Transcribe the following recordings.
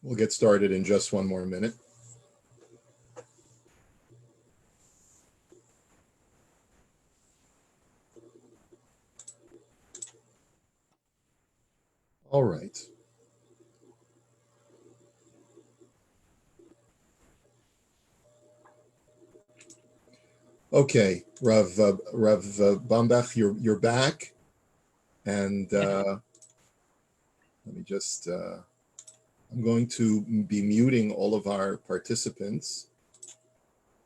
We'll get started in just one more minute. All right. Okay, Rav Bombach, you're back, and let me just. I'm going to be muting all of our participants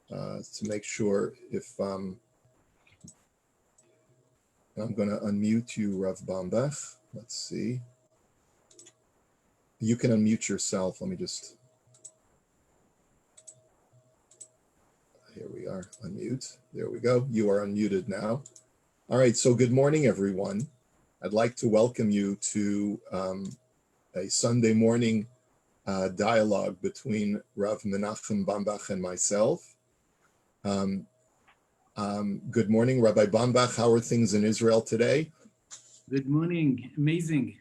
to make sure if I'm going to unmute you, Rav Bombach. Let's see. You can unmute yourself. Let me just. Here we are, unmute. There we go. You are unmuted now. All right, so good morning, everyone. I'd like to welcome you to a Sunday morning dialogue between Rav Menachem Bombach and myself. Good morning, Rabbi Bombach. How are things in Israel today? Good morning. Amazing.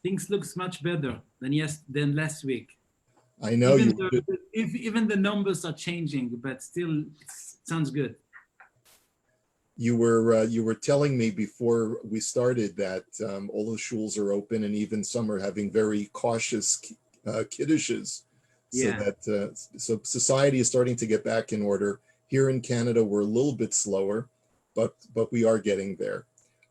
Things looks much better than last week. I know even the numbers are changing, but still it sounds good. You were telling me before we started that all the shuls are open and even some are having very cautious kiddushes, so that so society is starting to get back in order. Here in Canada, we're a little bit slower, but we are getting there.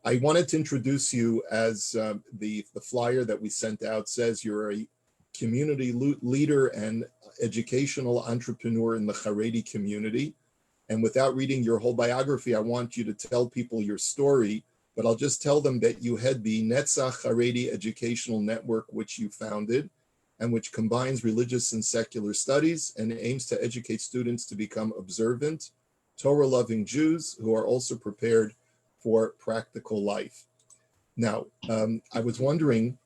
I wanted to introduce you as the flyer that we sent out says you're a community leader and educational entrepreneur in the Haredi community. And without reading your whole biography, I want you to tell people your story, but I'll just tell them that you head the Netzach Haredi Educational Network, which you founded, and which combines religious and secular studies and aims to educate students to become observant, Torah-loving Jews who are also prepared for practical life. Now, I was wondering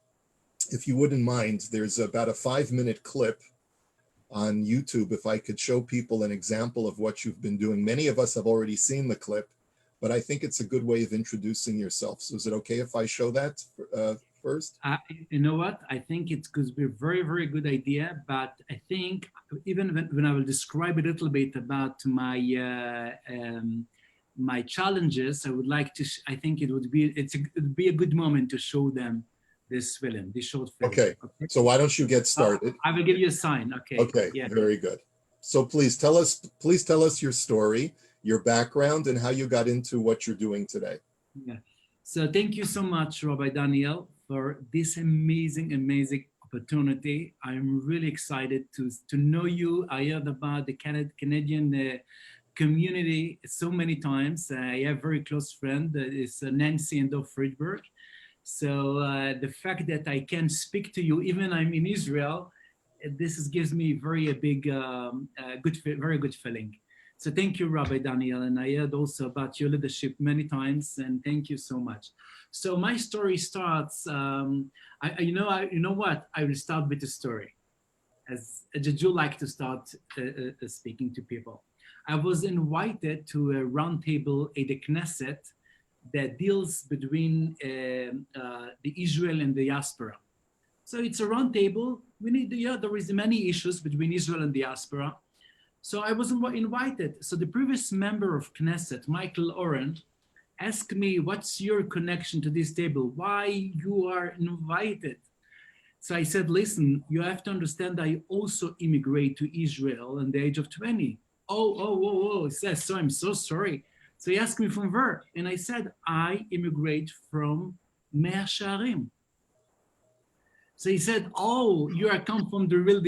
if you wouldn't mind, there's about a 5-minute clip on YouTube, if I could show people an example of what you've been doing. Many of us have already seen the clip, but I think it's a good way of introducing yourself. So is it okay if I show that first? You know what? I think it could be a very, very good idea, but I think even when I will describe a little bit about my my challenges, I would like to, I think it would be a good moment to show them this film, this short film. Okay. So why don't you get started? I will give you a sign. Okay. Okay. Yeah. Very good. So please tell us your story, your background, and how you got into what you're doing today. Yeah. So thank you so much, Rabbi Daniel, for this amazing opportunity. I'm really excited to know you. I heard about the Canadian community so many times. I have a very close friend, is Nancy and Dov Friedberg. So the fact that I can speak to you, even I'm in Israel, gives me very good feeling. So thank you, Rabbi Daniel, and I heard also about your leadership many times, and thank you so much. So my story starts. You know what? I will start with a story, as a Jew like to start speaking to people. I was invited to a roundtable at the Knesset that deals between the Israel and the diaspora. So it's a roundtable. There is many issues between Israel and diaspora. So I was invited. So the previous member of Knesset, Michael Oren, asked me, what's your connection to this table? Why you are invited? So I said, listen, you have to understand I also immigrate to Israel at the age of 20. Oh, he says, so I'm so sorry. So he asked me from where, and I said, I immigrate from Mea Shearim. So he said, oh, you are come from the real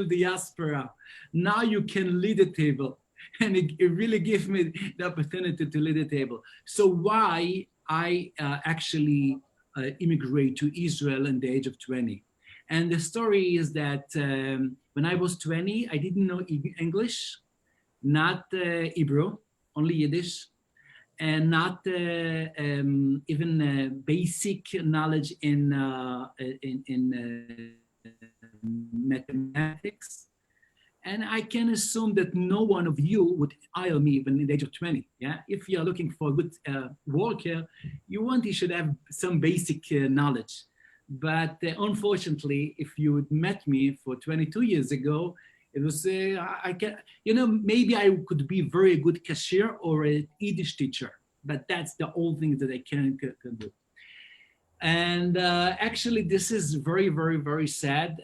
diaspora. Now you can lead the table. And it really gave me the opportunity to lead the table. So why I actually immigrate to Israel at the age of 20. And the story is that when I was 20, I didn't know English, not Hebrew, only Yiddish, and not even basic knowledge in mathematics. And I can assume that no one of you would hire me even in the age of 20. Yeah, if you're looking for a good worker, you should have some basic knowledge. But unfortunately, if you had met me for 22 years ago, it was, I can, maybe I could be very good cashier or a Yiddish teacher, but that's the only thing that I can do. And actually, this is very, very, very sad.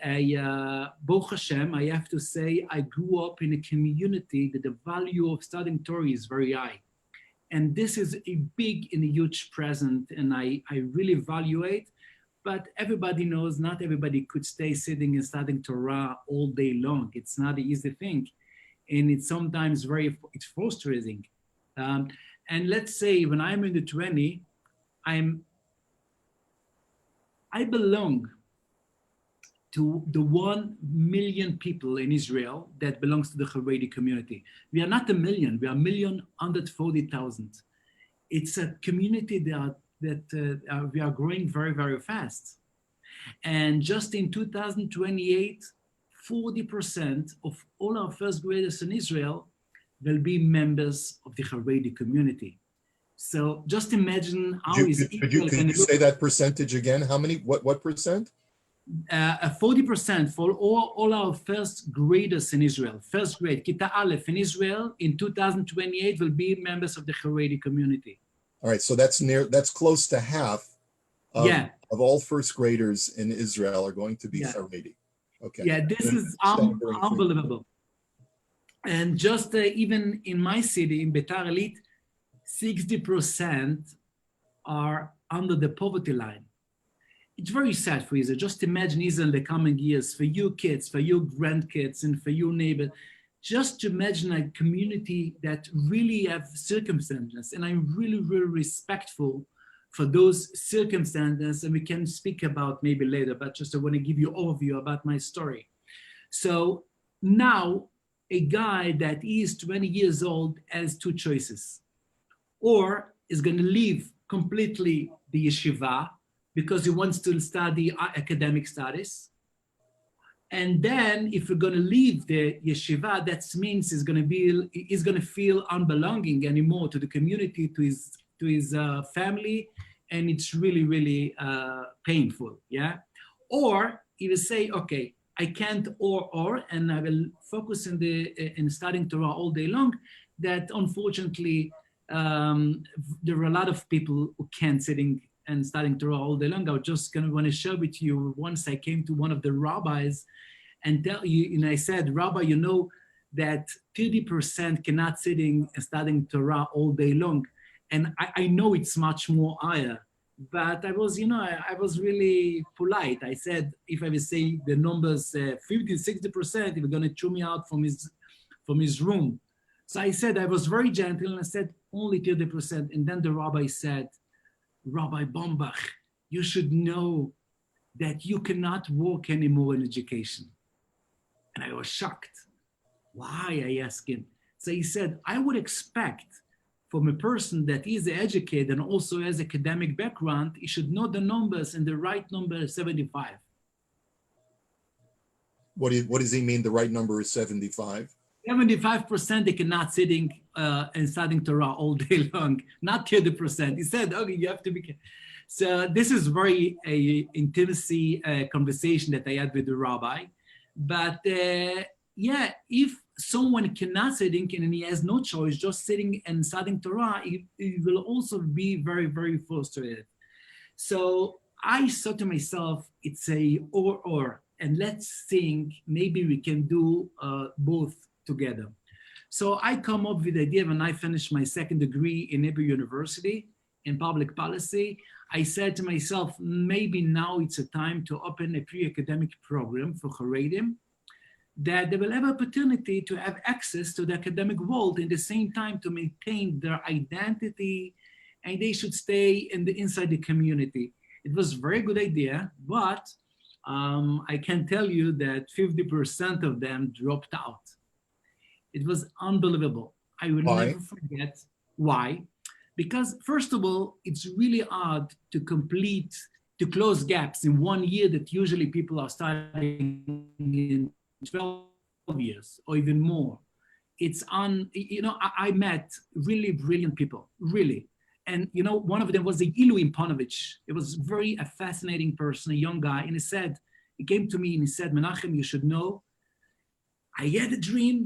Baruch Hashem, I have to say, I grew up in a community that the value of studying Torah is very high. And this is a big and a huge present, and I really value it. But everybody knows not everybody could stay sitting and studying Torah all day long. It's not an easy thing. And it's sometimes it's frustrating. And let's say when I'm in the 20, I belong to the 1 million people in Israel that belongs to the Haredi community. We are not a million, we are 1,140,000. It's a community that we are growing very, very fast. And just in 2028, 40% of all our first graders in Israel will be members of the Haredi community. So just imagine how Could you say that percentage again? How many, what percent? 40% for all our first graders in Israel, first grade, Kita Aleph in Israel in 2028 will be members of the Haredi community. All right, so that's close to half of all first graders in Israel are going to be Haredi. Okay. Yeah, this is unbelievable. And just even in my city, in Beitar Illit, 60% are under the poverty line. It's very sad for Israel. Just imagine Israel in the coming years, for you kids, for your grandkids, and for your neighbors. Just to imagine a community that really have circumstances. And I'm really, really respectful for those circumstances. And we can speak about maybe later, but just I want to give you an overview about my story. So now a guy that is 20 years old has two choices. Or is going to leave completely the yeshiva because he wants to study academic studies. And then if you're going to leave the yeshiva, that means he's going to feel unbelonging anymore to the community, to his family, and it's really, really painful, yeah? Or he will say, okay, I can't or, and I will focus in studying Torah all day long, that unfortunately, there are a lot of people who can't sitting and studying Torah all day long. I was just want to share with you, once I came to one of the rabbis and I said, Rabbi, you know that 30% cannot sitting and studying Torah all day long. And I know it's much more higher, but I was, I was really polite. I said, if I will say the numbers 50, 60%, he was going to chew me out from his room. So I said, I was very gentle, and I said, only 30%. And then the rabbi said, Rabbi Bombach, you should know that you cannot work anymore in education. And I was shocked. Why? I asked him. So he said, I would expect from a person that is educated and also has academic background, he should know the numbers, and the right number is 75. What does he mean the right number is 75? 75% they cannot sitting and studying Torah all day long, not 30%. He said, okay, you have to be. So this is very intimacy conversation that I had with the rabbi. But yeah, if someone cannot sitting and he has no choice, just sitting and studying Torah, he will also be very, very frustrated. So I thought to myself, it's a or, and let's think maybe we can do both together. So I come up with the idea when I finished my second degree in Hebrew University in public policy. I said to myself, maybe now it's a time to open a pre-academic program for Haredim, that they will have opportunity to have access to the academic world, in the same time to maintain their identity, and they should stay inside the community. It was a very good idea, but I can tell you that 50% of them dropped out. It was unbelievable. I will never forget why. Because first of all, it's really hard to close gaps in 1 year that usually people are studying in 12 years or even more. It's I met really brilliant people, really. And, you know, one of them was the Ilu Imponovich. It was very a fascinating person, a young guy. And he came to me and he said, Menachem, you should know, I had a dream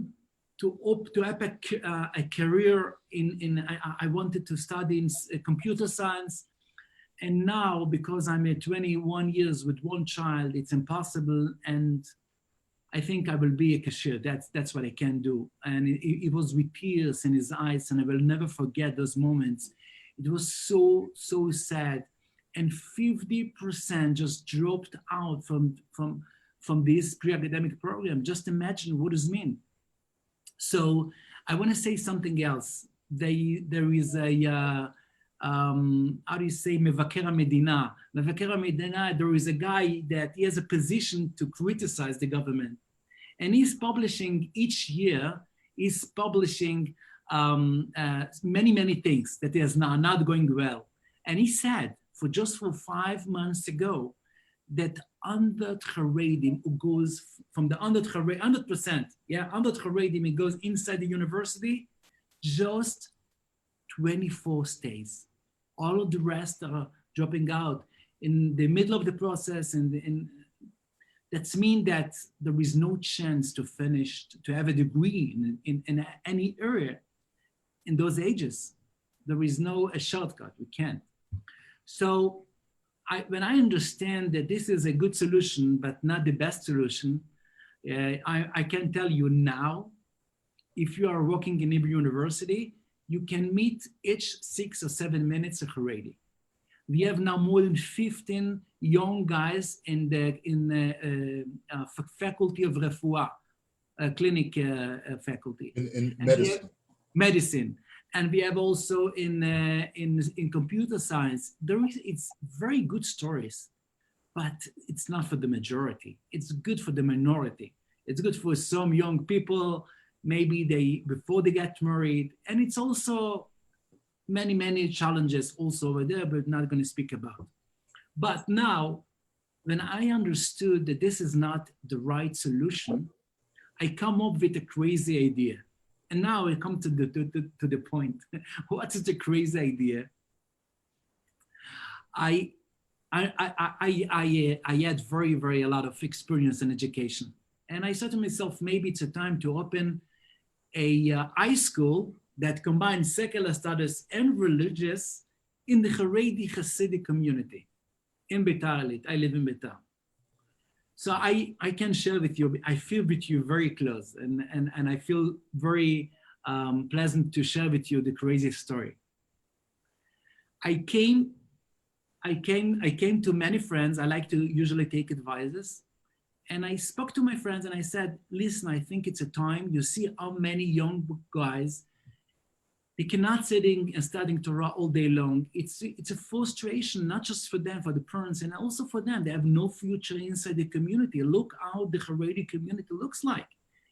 to have a career I wanted to study in computer science. And now, because I'm at 21 years with one child, it's impossible. And I think I will be a cashier. That's what I can do. And it was with tears in his eyes, and I will never forget those moments. It was so, so sad. And 50% just dropped out from this pre-academic program. Just imagine what does it mean. So I want to say something else. There is a, how do you say, Mevaker HaMedina. Mevaker HaMedina, there is a guy that he has a position to criticize the government. And he's publishing each year, he's publishing many, many things that is now not going well. And he said, for 5 months ago, that 100 Haredim who goes from the 100%, yeah, 100 Haredim, it goes inside the university, just 24 stays. All of the rest are dropping out in the middle of the process. And that means that there is no chance to finish, to have a degree in any area in those ages. There is no a shortcut, we can't. So when I understand that this is a good solution, but not the best solution, I can tell you now, if you are working in Hebrew University, you can meet each 6 or 7 minutes a Haredi. We have now more than 15 young guys in the faculty of Refuah, clinic faculty. In medicine. Medicine. And we have also in computer science, it's very good stories, but it's not for the majority. It's good for the minority. It's good for some young people, maybe before they get married. And it's also many, many challenges also over there, but not going to speak about. But now, when I understood that this is not the right solution, I come up with a crazy idea. And now I come to the point. What is the crazy idea? I had very a lot of experience in education, and I said to myself, maybe it's a time to open a high school that combines secular studies and religious in the Haredi Hasidic community in Beitar Illit. I live in Beitar. So I can share with you, I feel with you very close, and I feel very pleasant to share with you the crazy story. I came to many friends. I like to usually take advices. And I spoke to my friends and I said, listen, I think it's a time. You see how many young guys, they cannot sitting and studying Torah all day long. It's a frustration, not just for them, for the parents, and also for them. They have no future inside the community. Look how the Haredi community looks like.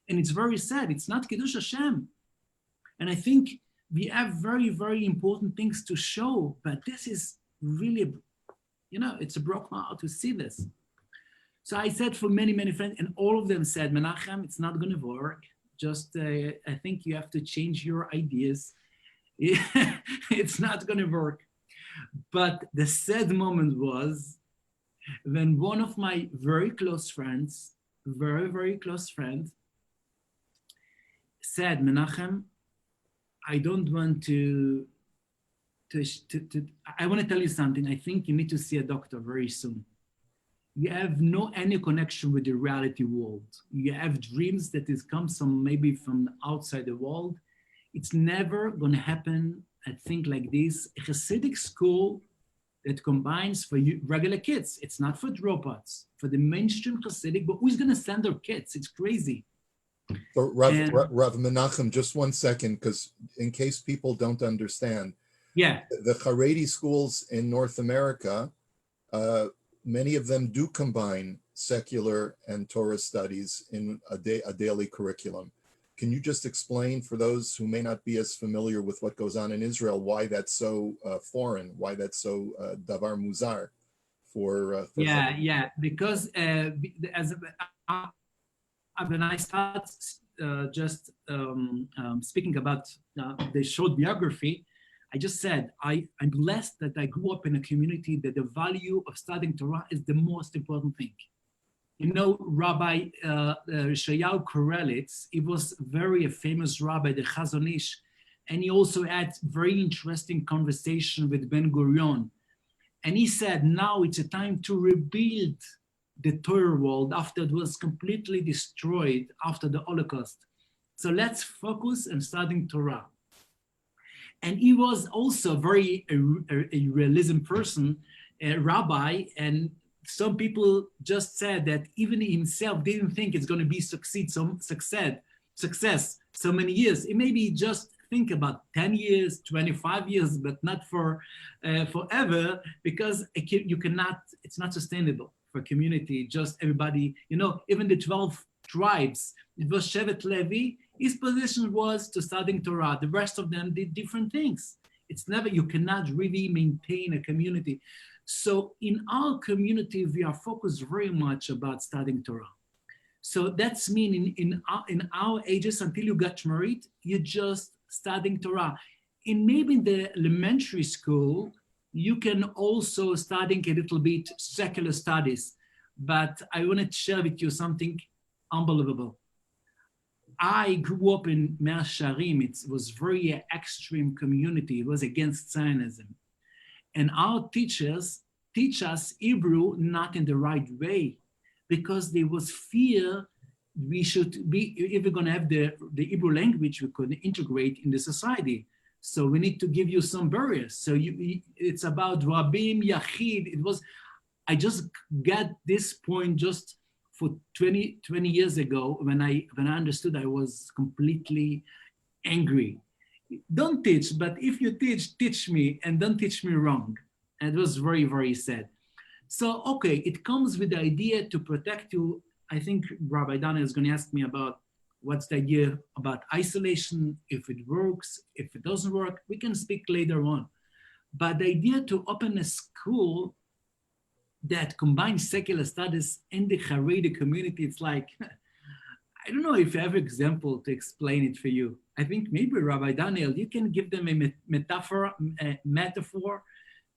And it's very sad. It's not Kiddush Hashem. And I think we have very important things to show, but this is really, it's a broken heart to see this. So I said for many friends, and all of them said, Menachem, it's not going to work. Just, I think you have to change your ideas. It's not going to work. But the sad moment was when one of my very close friends, very close friend, said, Menachem, I don't want I want to tell you something. I think you need to see a doctor very soon. You have any connection with the reality world. You have dreams that comes maybe from outside the world. It's never going to happen, I think, like this. A Hasidic school that combines for regular kids. It's not for dropouts, for the mainstream Hasidic, but who's going to send their kids? It's crazy. So Rav Menachem, just 1 second, because in case people don't understand, the Haredi schools in North America, many of them do combine secular and Torah studies in a daily curriculum. Can you just explain for those who may not be as familiar with what goes on in Israel, why that's so foreign, why that's so davar muzar for because when I start speaking about the short biography, I just said, I'm blessed that I grew up in a community that the value of studying Torah is the most important thing. You know, Rabbi Yeshayahu Korelitz, he was very a famous rabbi, the Chazon Ish, and he also had very interesting conversation with Ben Gurion. And he said, now it's a time to rebuild the Torah world after it was completely destroyed after the Holocaust. So let's focus on studying Torah. And he was also very a realism person, a rabbi, and some people just said that even himself didn't think it's going to be success so many years. It maybe just think about 10 years, 25 years, but not for forever, because you cannot, it's not sustainable for a community, just everybody, you know, even the 12 tribes, it was Shevet Levi, his position was to studying Torah. The rest of them did different things. It's never, you cannot really maintain a community. So in our community, we are focused very much about studying Torah. So that's mean in our ages, until you got married, you just studying Torah. In maybe the elementary school, you can also studying a little bit secular studies, but I want to share with you something unbelievable. I grew up in Mea Shearim. It was very extreme community. It was against Zionism. And our teachers teach us Hebrew not in the right way, because there was fear we should be, if we're going to have the Hebrew language, we could integrate in the society. So we need to give you some barriers. So it's about Rabim, Yachid. It was, I just got this point just for 20 years ago when I understood. I was completely angry. Don't teach, but if you teach, teach me, and don't teach me wrong. And it was very, very sad. So, okay, it comes with the idea to protect you. I think Rabbi Daniel is going to ask me about what's the idea about isolation, if it works, if it doesn't work, we can speak later on. But the idea to open a school that combines secular studies in the Haredi community, it's like, I don't know if I have an example to explain it for you. I think maybe Rabbi Daniel, you can give them a metaphor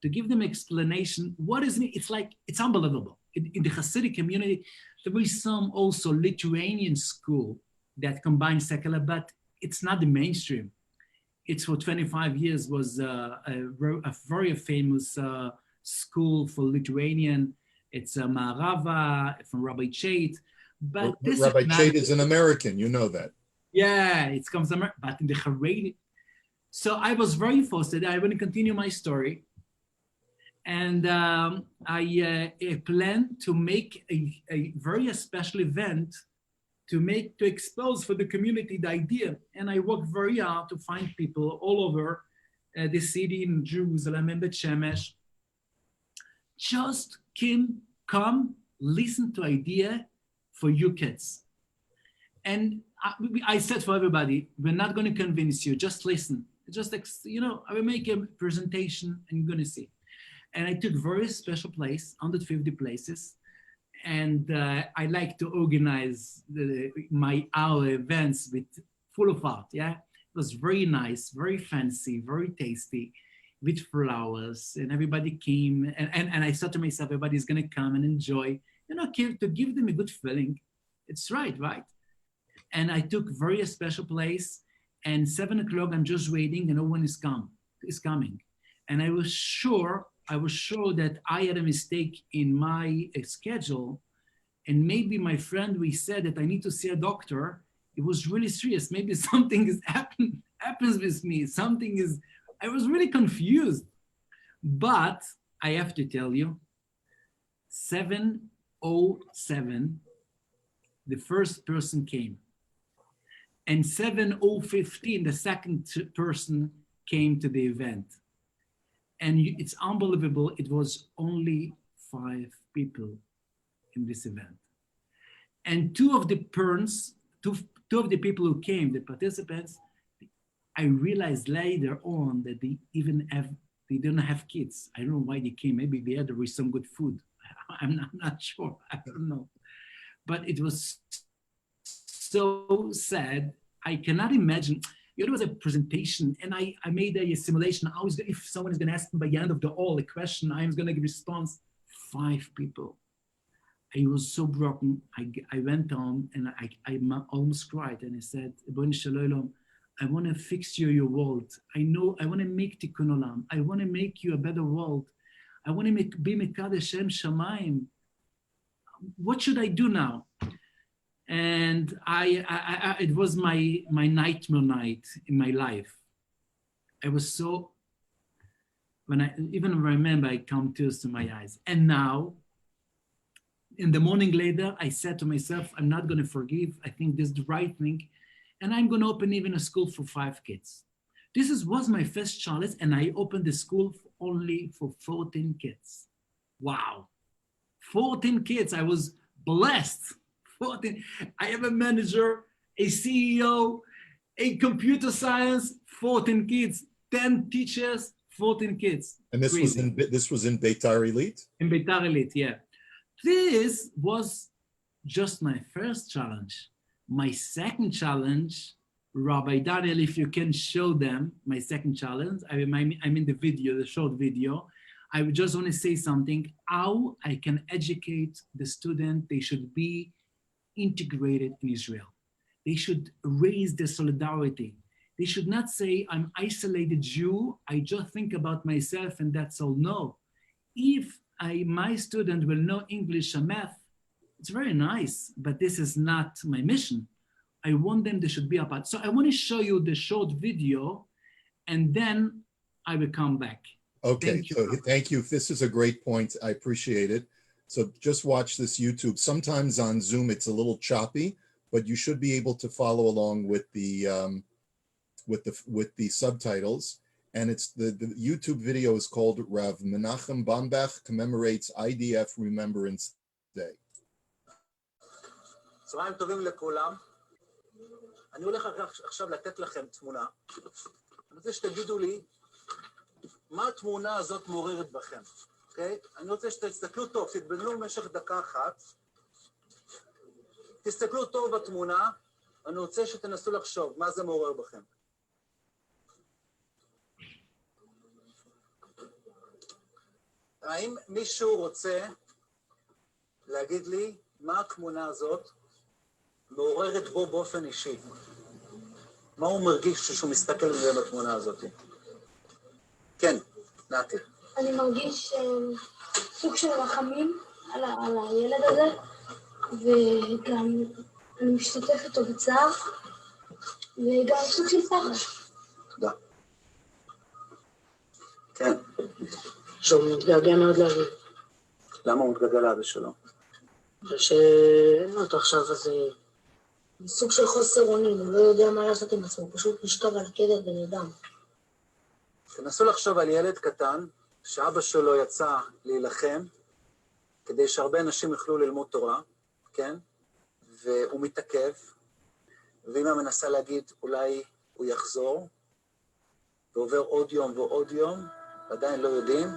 to give them explanation. What is it? It's like, it's unbelievable. In the Hasidic community, there is some also Lithuanian school that combines secular, but it's not the mainstream. It's for 25 years was a very famous school for Lithuanian. It's Ma'arava from Rabbi Chait. But this Rabbi Chait is an American, you know that. Yeah, it comes from, but in the Haredi. So I was very frustrated. I want to continue my story. And I planned to make a very special event to expose for the community the idea. And I worked very hard to find people all over the city in Jerusalem and Bet Shemesh. Just come, listen to idea for you kids. And I said for everybody, we're not going to convince you, just listen. Just, you know, I will make a presentation and you're going to see. And I took very special place, 150 places. And I like to organize our events with full of art, yeah? It was very nice, very fancy, very tasty, with flowers, and everybody came. And I thought to myself, everybody's gonna come and enjoy, you know, to give them a good feeling. It's right? And I took very special place, and 7 o'clock, I'm just waiting, and no one is coming. And I was sure that I had a mistake in my schedule, and maybe my friend, we said that I need to see a doctor. It was really serious. Maybe something is happens with me. I was really confused. But I have to tell you, 7:07, the first person came. And 7:015, the second person came to the event. And it's unbelievable. It was only 5 people in this event. And two of the people who came, the participants, I realized later on that they don't have kids. I don't know why they came. Maybe there was some good food. I'm not sure. I don't know. But it was so sad. I cannot imagine. It was a presentation, and I made a simulation. If someone is going to ask me by the end of all a question, I am going to give response. 5 people. I was so broken. I went home and I almost cried, and I said, "Ribono shel olam, I want to fix your world. I want to make tikkun olam. I want to make you a better world. I want to be mekadesh Shem Shamayim. What should I do now?" And it was my nightmare night in my life. I was so, when I even remember, I come tears to my eyes. And now, in the morning later, I said to myself, I'm not going to forgive. I think this is the right thing. And I'm going to open even a school for 5 kids. Was my first challenge, and I opened the school only for 14 kids. Wow. 14 kids. I was blessed. 14. I have a manager, a CEO, a computer science, 14 kids, 10 teachers, 14 kids. And this was in Beitar Elite? In Beitar Elite, yeah. This was just my first challenge. My second challenge, Rabbi Daniel, if you can show them my second challenge, I'm in the video, the short video. I would just want to say something, how I can educate the student. They should be integrated in Israel. They should raise their solidarity. They should not say, I'm isolated Jew, I just think about myself and that's all. No. If my student will know English and math, it's very nice, but this is not my mission. I want them, they should be a part. So I want to show you the short video, and then I will come back. Okay, thank you. This is a great point. I appreciate it. So just watch this YouTube. Sometimes on Zoom it's a little choppy, but you should be able to follow along with the subtitles. And it's the YouTube video is called Rav Menachem Bombach commemorates IDF Remembrance Day. צהריים טובים לכולם. אני הולך עכשיו לתת לכם תמונה. אני רוצה שתגידו לי מה התמונה הזאת מעוררת בכם. אוקיי? אני רוצה שתסתכלו טוב, תתבוננו במשך דקה אחת. תסתכלו טוב בתמונה, אני רוצה שתנסו לחשוב מה זה מעורר בכם. האם מישהו רוצה להגיד לי מה התמונה הזאת מעוררת בו באופן אישי? מה הוא מרגיש כשהוא מסתכל בתמונה הזאת? כן, נעתי. אני מרגיש סוג של רחמים על הילד הזה, וגם אני משתתף איתו בצער, וגם סוג של פחד. תודה. כן. שהוא מתגעגע מאוד לאבי. למה הוא מתגעגע לאבי שלו? ושאין לו אותו עכשיו, אז סוג של חוסר אונים, הוא לא יודע מה לעשות עם עצמו, פשוט נשכב על קדר ונרדם. תנסו לחשוב על ילד קטן, שאבא שלו יצא להילחם, כדי שהרבה אנשים יוכלו ללמוד תורה, כן? והוא מתעכב, ואמא מנסה להגיד, אולי הוא יחזור, ועובר עוד יום ועוד יום, ועדיין לא יודעים,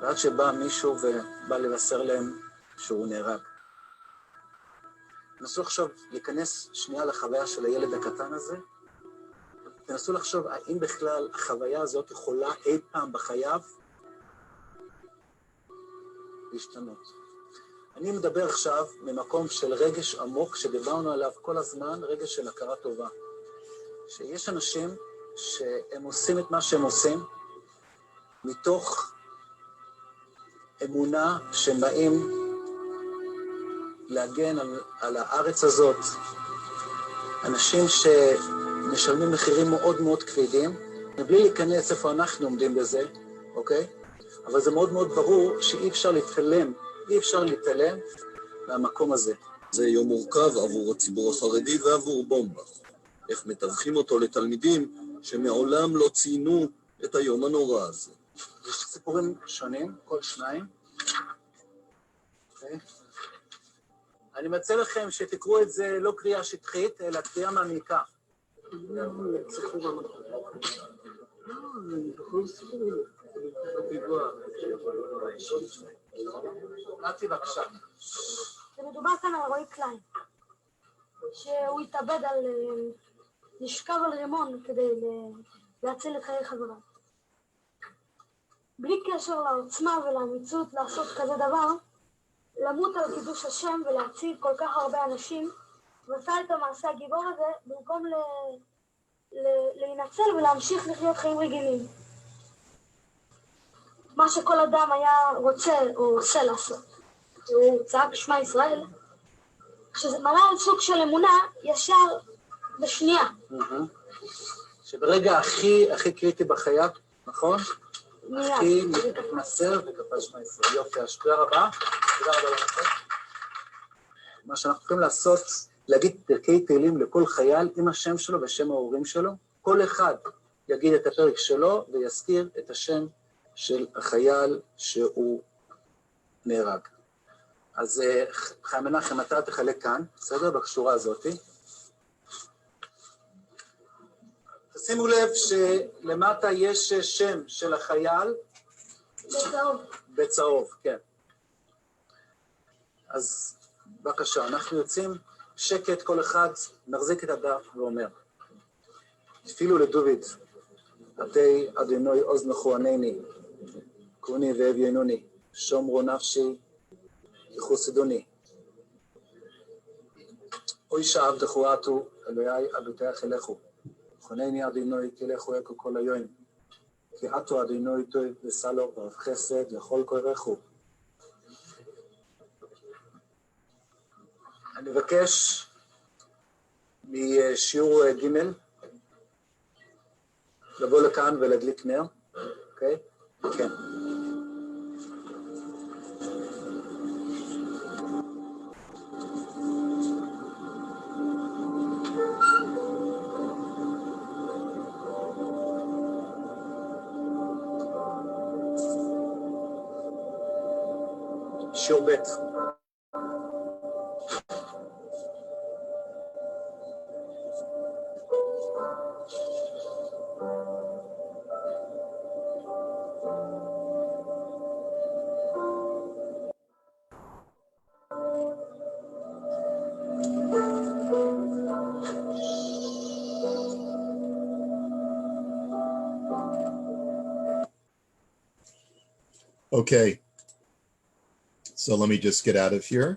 ועד שבא מישהו ובא לבשר להם שהוא נהרג. תנסו לחשוב, להיכנס שנייה לחוויה של הילד הקטן הזה, תנסו לחשוב האם בכלל החוויה הזאת יכולה אי פעם בחייו להשתנות. אני מדבר עכשיו ממקום של רגש עמוק שדיברנו עליו כל הזמן, רגש של הכרה טובה. שיש אנשים שהם עושים את מה שהם עושים מתוך אמונה שהם באים להגן על הארץ הזאת. אנשים שמשלמים מחירים מאוד מאוד כבדים, מבלי להיכנס איפה אנחנו עומדים בזה, אוקיי? אבל זה מאוד מאוד ברור שאי אפשר להתעלם מהמקום הזה. זה יום מורכב עבור הציבור החרדי ועבור בומבך. איך מתווכים אותו לתלמידים שמעולם לא ציינו את היום הנורא הזה. יש סיפורים שונים, כל שניים. אוקיי? אני מציע לכם שתקראו את זה לא קריאה שטחית, אלא קריאה מעמיקה. נתי בבקשה. זה מדובר כאן על רועי קליין, שהוא התאבד לשכב על רימון כדי להציל את חיי חבריו. בלי קשר לעוצמה ולאמיצות לעשות כזה דבר, למות על קידוש השם ולהציל כל כך הרבה אנשים, ועשה את המעשה הגיבור הזה במקום להינצל ולהמשיך לחיות חיים רגילים. מה שכל אדם היה רוצה או עושה לעשות. הוא צעק שמע ישראל, כשזה מלא על סוג של אמונה ישר בשנייה. שברגע הכי קריטי בחייו, נכון? הכי מתמסר וקפל שמע ישראל. יופי, תודה רבה. תודה רבה לכם. מה שאנחנו יכולים לעשות, להגיד פרקי תהילים לכל חייל עם השם שלו ושם ההורים שלו. כל אחד יגיד את הפרק שלו ויזכיר את השם של החייל שהוא נהרג. אז חיים מנחם, אתה תחלק כאן, בסדר? בקשורה הזאת. תשימו לב שלמטה יש שם של החייל. בצהוב. בצהוב, כן. אז בבקשה, אנחנו יוצאים שקט, כל אחד מחזיק את הדף ואומר. תפילו לדוד, עתי אדינוי אוזנכו ענני, קוני והביינוני, שומרו נפשי, יחוסדוני. אוי שעבדכו עטו, אלוהי עדותיך אלכו. חונני אדינוי כלכו אקו כל היום. כי עטו אדינוי טוב וסלו ורב חסד לכל קורכו. אני מבקש משיעור ג' לבוא לכאן ולהדליק נר, אוקיי? כן. שיעור ב'. Okay. So let me just get out of here.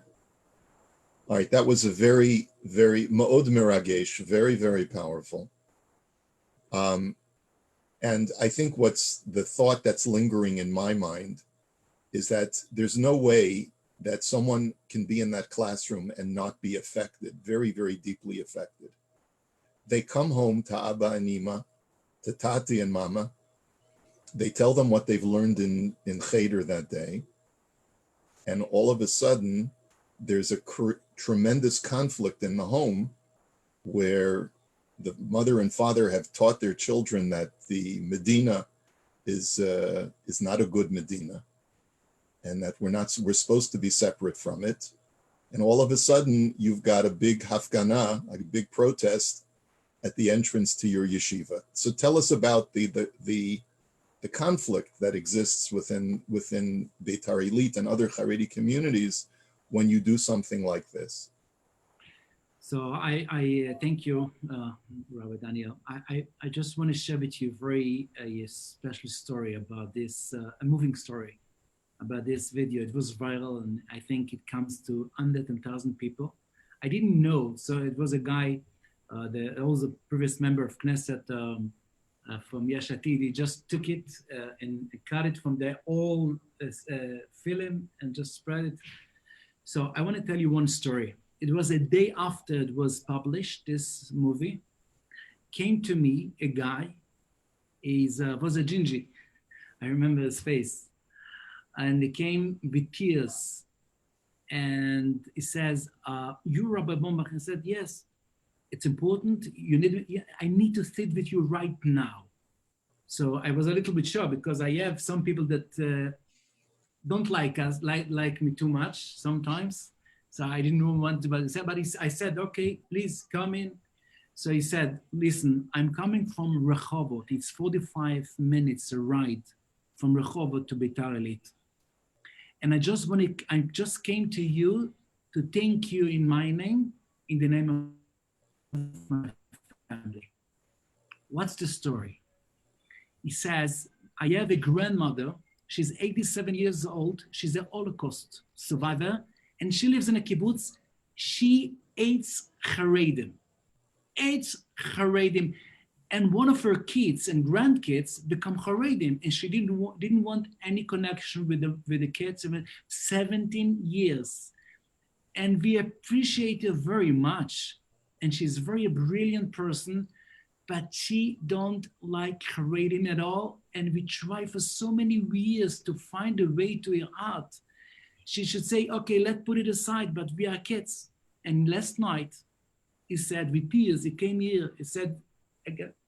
All right, that was a very, very, ma'od miragesh, very, very powerful. And I think what's the thought that's lingering in my mind is that there's no way that someone can be in that classroom and not be affected, very, very deeply affected. They come home to Abba and Ima, to Tati and Mama. They tell them what they've learned in Cheder that day. And all of a sudden, there's a tremendous conflict in the home where the mother and father have taught their children that the Medina is not a good Medina, and that we're supposed to be separate from it. And all of a sudden, you've got a big hafgana, a big protest at the entrance to your yeshiva. So tell us about the conflict that exists within Beitar Elite and other Haredi communities when you do something like this. So I thank you, Rabbi Daniel. I just want to share with you a special story about this, a moving story about this video. It was viral, and I think it comes to 110,000 people. I didn't know. So it was a guy, there was a previous member of Knesset, from Yesh Atid. He just took it and cut it from their old film and just spread it. So I want to tell you one story. It was a day after it was published, this movie. Came to me a guy, was a Gingy. I remember his face. And he came with tears. And he says, you Rabbi Bombach? I said, yes. It's important. I need to sit with you right now. So I was a little bit shocked because I have some people that don't like us, like me too much sometimes. So I didn't want to, but I said, okay, please come in. So he said, listen, I'm coming from Rehovot. It's 45 minutes a ride from Rehovot to Beitar Elite. And I just came to you to thank you in my name, in the name of my family. What's the story? He says, I have a grandmother. She's 87 years old. She's a Holocaust survivor, and she lives in a kibbutz. She hates Haredim. And one of her kids and grandkids become Haredim, and she didn't want any connection with the kids. 17 years, and we appreciate her very much. And she's a very brilliant person, but she don't like Haredim at all. And we try for so many years to find a way to her heart. She should say, okay, let's put it aside, but we are kids. And last night, he said with tears, he came here, he said,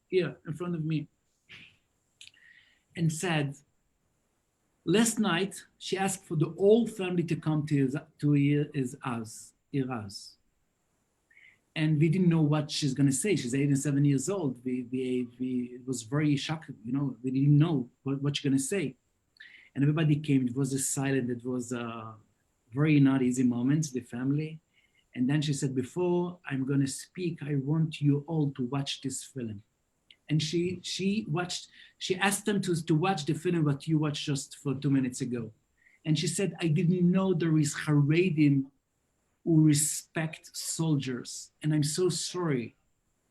here in front of me, and said, last night, she asked for the whole family to come to his house. And we didn't know what she's going to say. She's 87 years old. It was very shocking, we didn't know what she's going to say. And everybody came. It was a silent, it was a very not easy moment, the family. And then she said, before I'm going to speak, I want you all to watch this film. And she asked them to watch the film what you watched just for 2 minutes ago. And she said, I didn't know there is Haredim who respect soldiers. And I'm so sorry.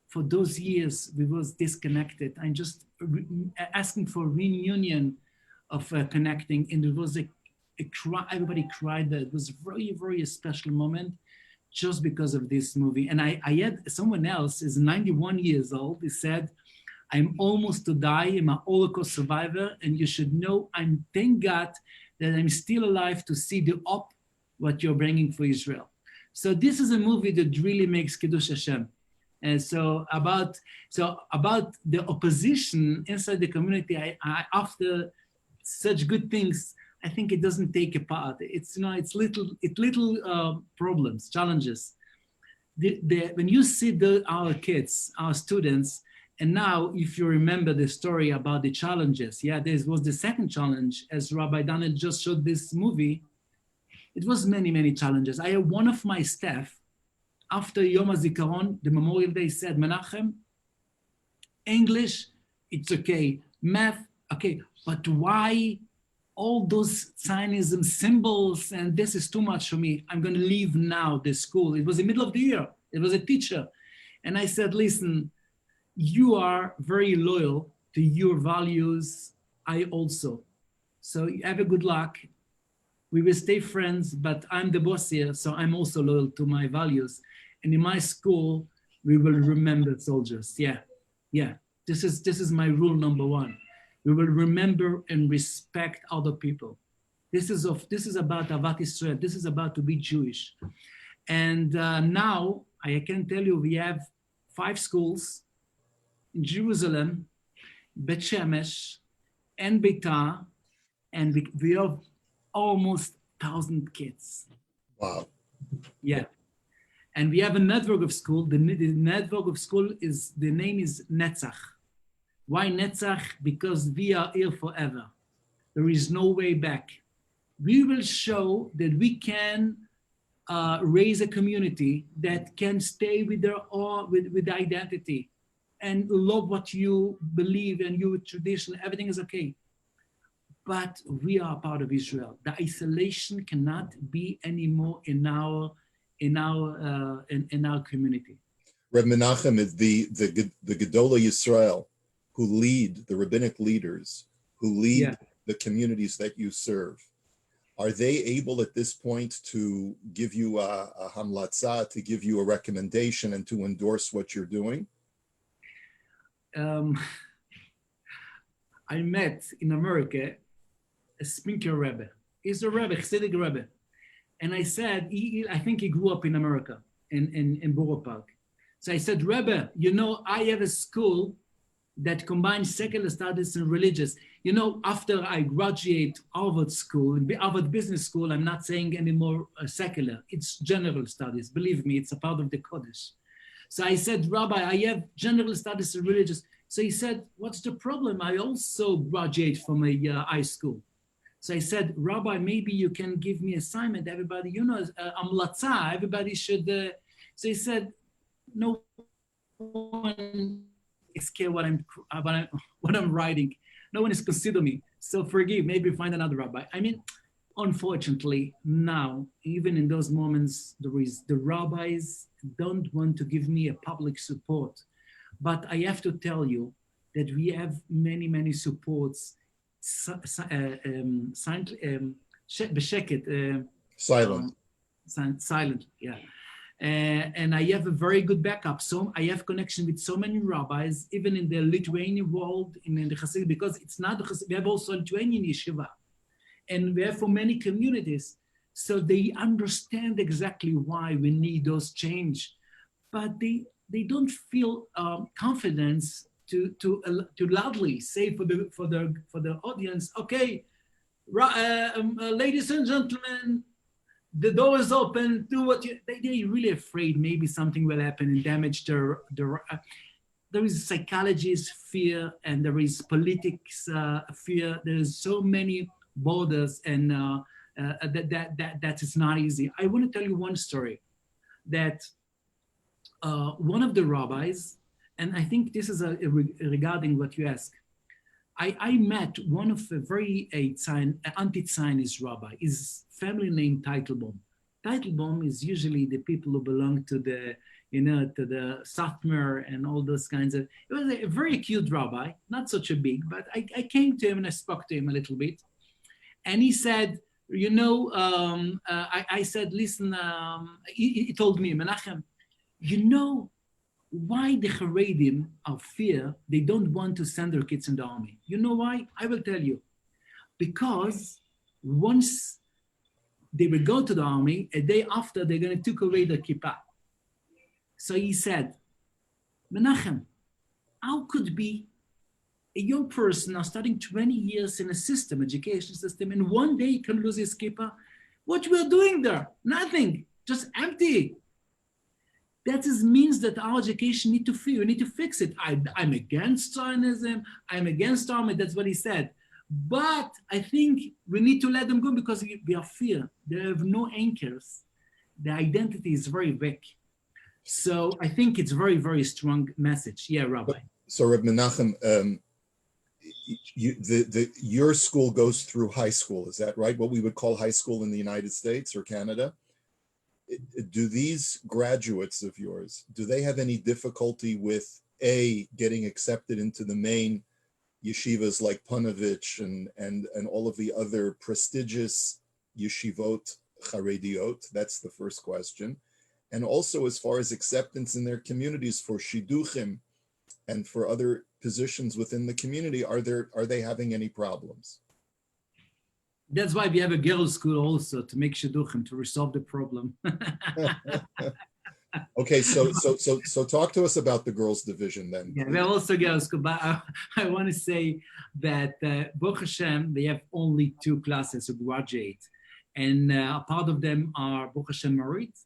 For those years, we was disconnected. I'm just asking for reunion of connecting. And it was a cry, everybody cried. That it was very, very special moment just because of this movie. And I had someone else is 91 years old. He said, I'm almost to die. I'm a Holocaust survivor. And you should know, thank God that I'm still alive to see what you're bringing for Israel. So this is a movie that really makes Kiddush Hashem. And so about the opposition inside the community, I after such good things, I think it doesn't take apart. It's little problems, challenges. When you see our kids, our students, and now if you remember the story about the challenges, this was the second challenge, as Rabbi Daniel just showed this movie. It was many, many challenges. I had one of my staff, after Yom HaZikaron, the Memorial Day, said, Menachem, English, it's okay. Math, okay. But why all those Zionism symbols? And this is too much for me. I'm going to leave now the school. It was the middle of the year. It was a teacher. And I said, listen, you are very loyal to your values. I also. So have a good luck. We will stay friends, but I'm the boss here, so I'm also loyal to my values. And in my school, we will remember soldiers. Yeah. This is my rule number one. We will remember and respect other people. This is about Avat Israel. This is about to be Jewish. And now I can tell you we have 5 schools in Jerusalem, Bet Shemesh, and Beitar, and we have almost 1,000 kids. Wow. Yeah. And we have a network of school. The network of school the name is Netzach. Why Netzach? Because we are here forever. There is no way back. We will show that we can raise a community that can stay with with identity and love what you believe and your tradition. Everything is okay. But we are part of Israel. The isolation cannot be anymore in our community. Reb Menachem is the Gedolei Yisrael who lead, the rabbinic leaders who lead the communities that you serve. Are they able at this point to give you a hamlatza, to give you a recommendation and to endorse what you're doing? I met in America a Spinker Rebbe. He's a Rebbe, Chassidic Rebbe. And I said, I think he grew up in America, in Borough Park. So I said, Rebbe, I have a school that combines secular studies and religious. After I graduate Harvard Business School, I'm not saying anymore secular. It's general studies. Believe me, it's a part of the Kodesh. So I said, Rabbi, I have general studies and religious. So he said, what's the problem? I also graduate from a high school. So I said, Rabbi, maybe you can give me assignment. Everybody, amlatza, everybody should. So he said, no one scared what I'm writing. No one is considering me. So forgive, maybe find another rabbi. I mean, unfortunately, now, even in those moments, the rabbis don't want to give me a public support. But I have to tell you that we have many, many supports. Silent. Silent, yeah. And I have a very good backup. So I have connection with so many rabbis, even in the Lithuanian world, in the Hasidic, because it's not the Hasidic, we have also Lithuanian yeshiva. And we have for many communities. So they understand exactly why we need those change, but they don't feel confidence to loudly say for the audience, okay, ladies and gentlemen, the door is open, do what you, they're really afraid maybe something will happen and damage their there is psychologist fear and there is politics fear. There's so many borders and that is not easy. I want to tell you one story that one of the rabbis, and I think this is regarding what you asked. I met one of a very anti-Zionist rabbi. His family name Teitelbaum. Teitelbaum is usually the people who belong to the, to the Satmar and all those kinds of. It was a very cute rabbi, not such a big, but I came to him and I spoke to him a little bit, and he said, I said, listen, he told me, Menachem, why the Haredim are fear, they don't want to send their kids in the army. You know why? I will tell you. Because once they will go to the army, a day after, they're going to take away the kippah. So he said, Menachem, how could be a young person now studying 20 years in a system, education system, and one day he can lose his kippah? What we're doing there? Nothing, just empty. That means that our education need to feel, we need to fix it. I'm against Zionism, I'm against army, that's what he said. But I think we need to let them go because we are fear. They have no anchors. The identity is very weak. So I think it's very, very strong message. Yeah, Rabbi. So Rabbi Menachem, your school goes through high school, is that right? What we would call high school in the United States or Canada? Do these graduates of yours, do they have any difficulty with getting accepted into the main yeshivas like Panovich and all of the other prestigious yeshivot Harediot? That's the first question. And also as far as acceptance in their communities for shidduchim and for other positions within the community, are they having any problems? That's why we have a girls' school also, to make shidduchim, to resolve the problem. Okay, so talk to us about the girls' division then. Yeah, we're also girls' school, but I want to say that Baruch Hashem, they have only 2 classes who graduate, and a part of them are Baruch Hashem Marit,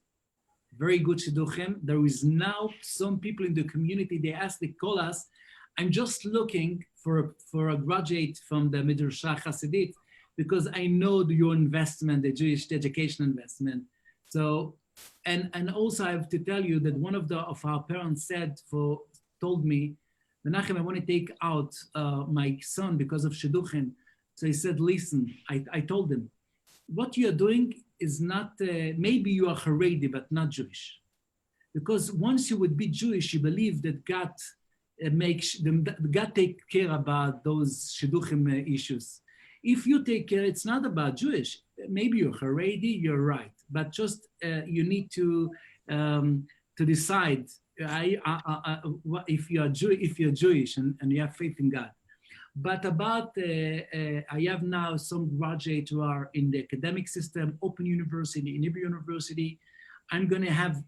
very good shidduchim. There is now some people in the community, they call us, I'm just looking for a graduate from the Midrasha Hasidit, because I know your investment, the Jewish education investment. So, and also I have to tell you that one of our parents told me, Menachem, I want to take out my son because of shidduchim. So he said, listen, I told him, what you are doing is not, maybe you are Haredi, but not Jewish. Because once you would be Jewish, you believe that God take care about those shidduchim issues. If you take care, it's not about Jewish. Maybe you're Haredi, you're right, but just you need to decide if you're Jewish and you have faith in God. But about I have now some graduates who are in the academic system, Open University, in Hebrew University. I'm going to have